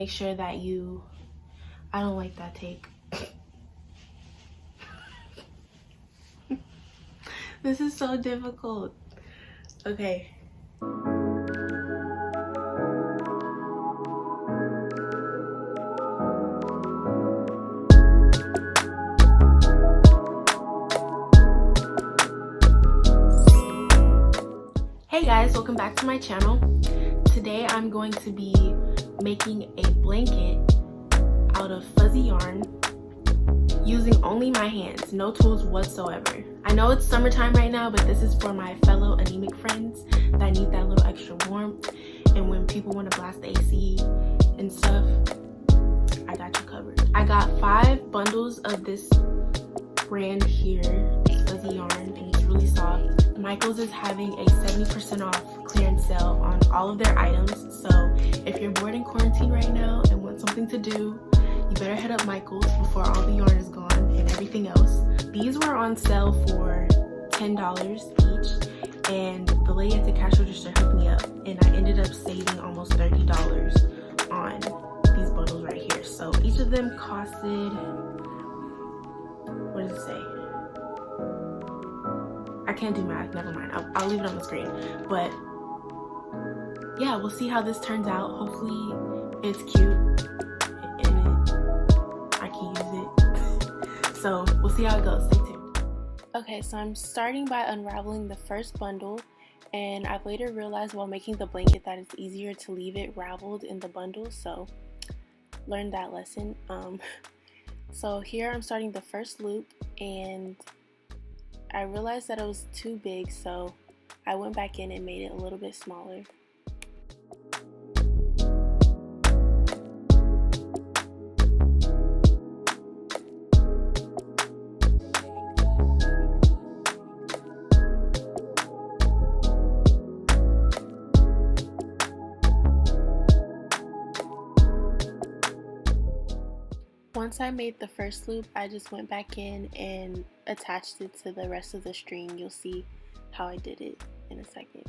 Make sure that I don't like that take. This is so difficult. Okay. Hey guys, welcome back to my channel. Today I'm going to be making a blanket out of fuzzy yarn using only my hands, no tools whatsoever. I know it's summertime right now, but this is for my fellow anemic friends that need that little extra warmth, and when people want to blast the AC and stuff, I got you covered. I got 5 bundles of this brand here, this fuzzy yarn, and it's really soft. Michaels is having a 70% off clearance sale on all of their items, so if you're bored in quarantine right now and want something to do, you better head up Michaels before all the yarn is gone and everything else. These were on sale for $10 each, and the lady at the cash register hooked me up, and I ended up saving almost $30 on these bundles right here. So each of them costed, what does it say? I can't do math, never mind. I'll leave it on the screen. But yeah, we'll see how this turns out. Hopefully it's cute and I can use it. So we'll see how it goes. Stay tuned. Okay, so I'm starting by unraveling the first bundle, and I've later realized while making the blanket that it's easier to leave it raveled in the bundle, so learned that lesson. So here I'm starting the first loop, and I realized that it was too big, so I went back in and made it a little bit smaller. Once I made the first loop, I just went back in and attached it to the rest of the string. You'll see how I did it in a second.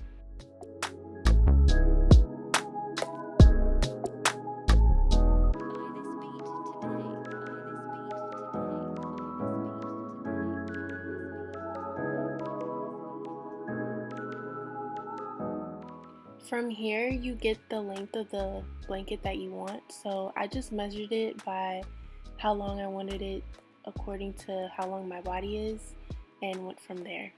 From here, you get the length of the blanket that you want. So I just measured it by how long I wanted it according to how long my body is, and went from there.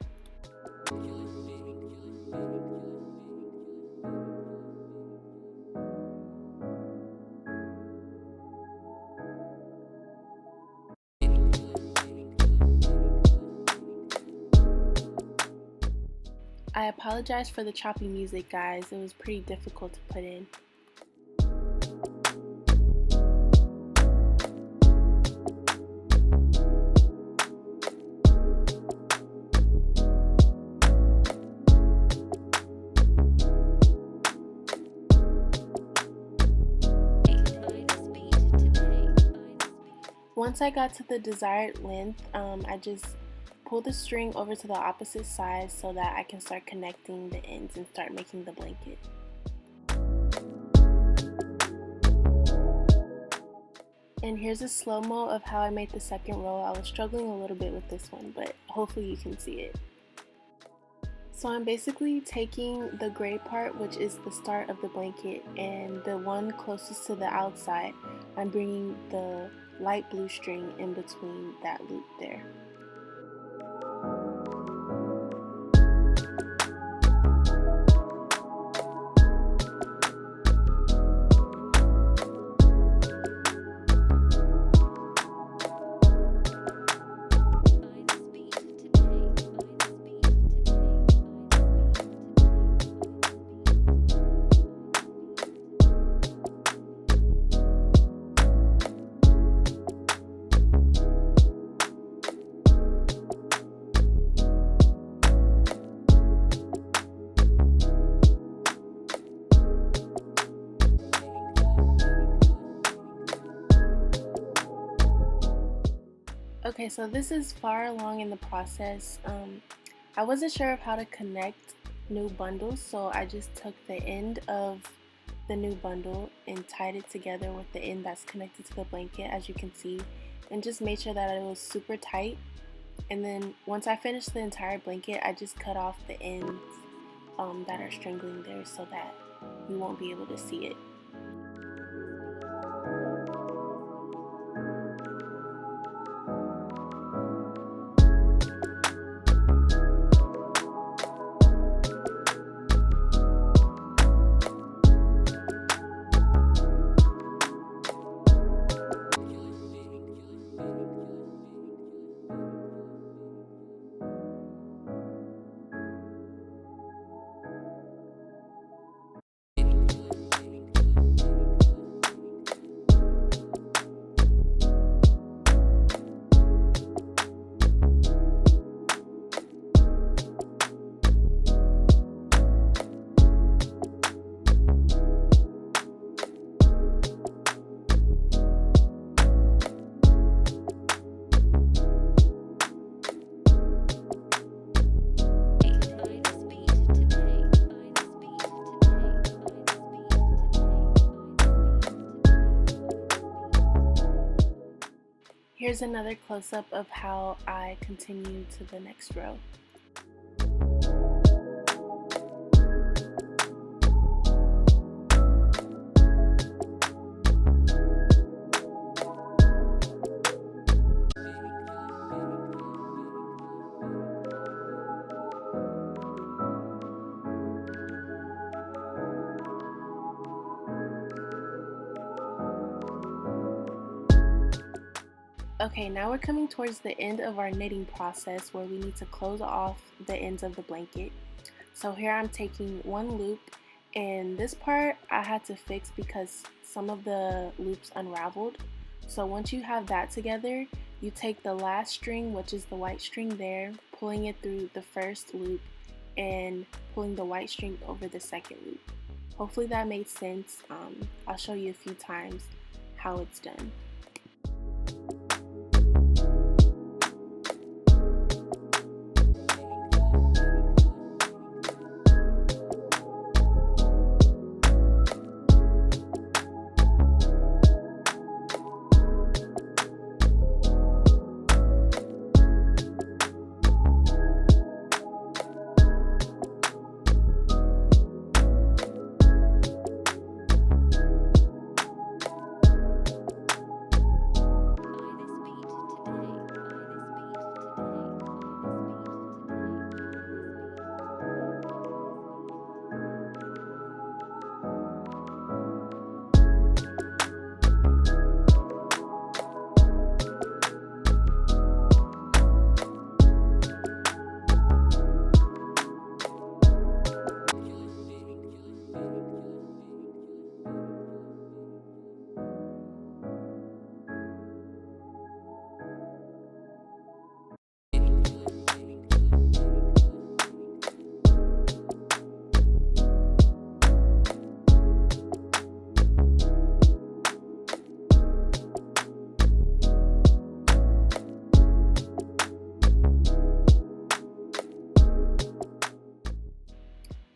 I apologize for the choppy music, guys. It was pretty difficult to put in. Once I got to the desired length, I just pulled the string over to the opposite side so that I can start connecting the ends and start making the blanket. And here's a slow-mo of how I made the second row. I was struggling a little bit with this one, but hopefully you can see it. So I'm basically taking the gray part, which is the start of the blanket, and the one closest to the outside, I'm bringing the light blue string in between that loop there. Okay, so this is far along in the process. I wasn't sure of how to connect new bundles, so I just took the end of the new bundle and tied it together with the end that's connected to the blanket, as you can see, and just made sure that it was super tight. And then once I finished the entire blanket, I just cut off the ends that are strangling there so that you won't be able to see it. Here's another close-up of how I continue to the next row. Okay, now we're coming towards the end of our knitting process where we need to close off the ends of the blanket. So here I'm taking one loop, and this part I had to fix because some of the loops unraveled. So once you have that together, you take the last string, which is the white string there, pulling it through the first loop and pulling the white string over the second loop. Hopefully that made sense. I'll show you a few times how it's done.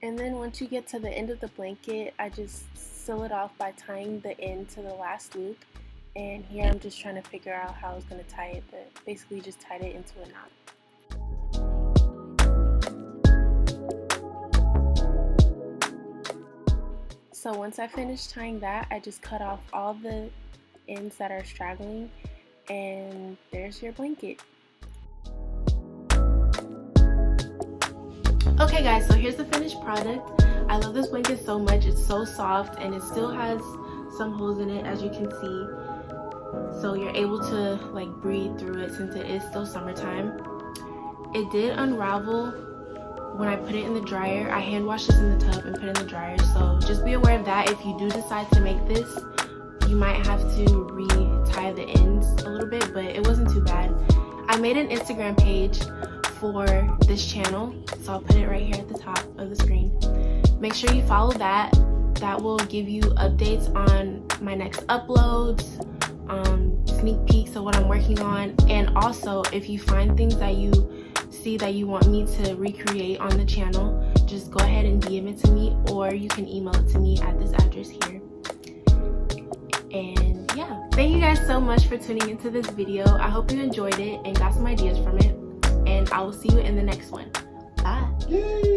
And then once you get to the end of the blanket, I just seal it off by tying the end to the last loop. And here I'm just trying to figure out how I was going to tie it, but basically just tied it into a knot. So once I finished tying that, I just cut off all the ends that are straggling, and there's your blanket. Okay guys, so here's the finished product. I love this blanket so much. It's so soft and it still has some holes in it, as you can see. So you're able to like breathe through it since it is still summertime. It did unravel when I put it in the dryer. I hand washed this in the tub and put it in the dryer. So just be aware of that. If you do decide to make this, you might have to re-tie the ends a little bit, but it wasn't too bad. I made an Instagram page for this channel, so I'll put it right here at the top of the screen. Make sure you follow that. That will give you updates on my next uploads, sneak peeks of what I'm working on, and also if you find things that you see that you want me to recreate on the channel, just go ahead and DM it to me, or you can email it to me at this address here. And yeah, thank you guys so much for tuning into this video. I hope you enjoyed it and got some ideas from it, and I will see you in the next one. Bye.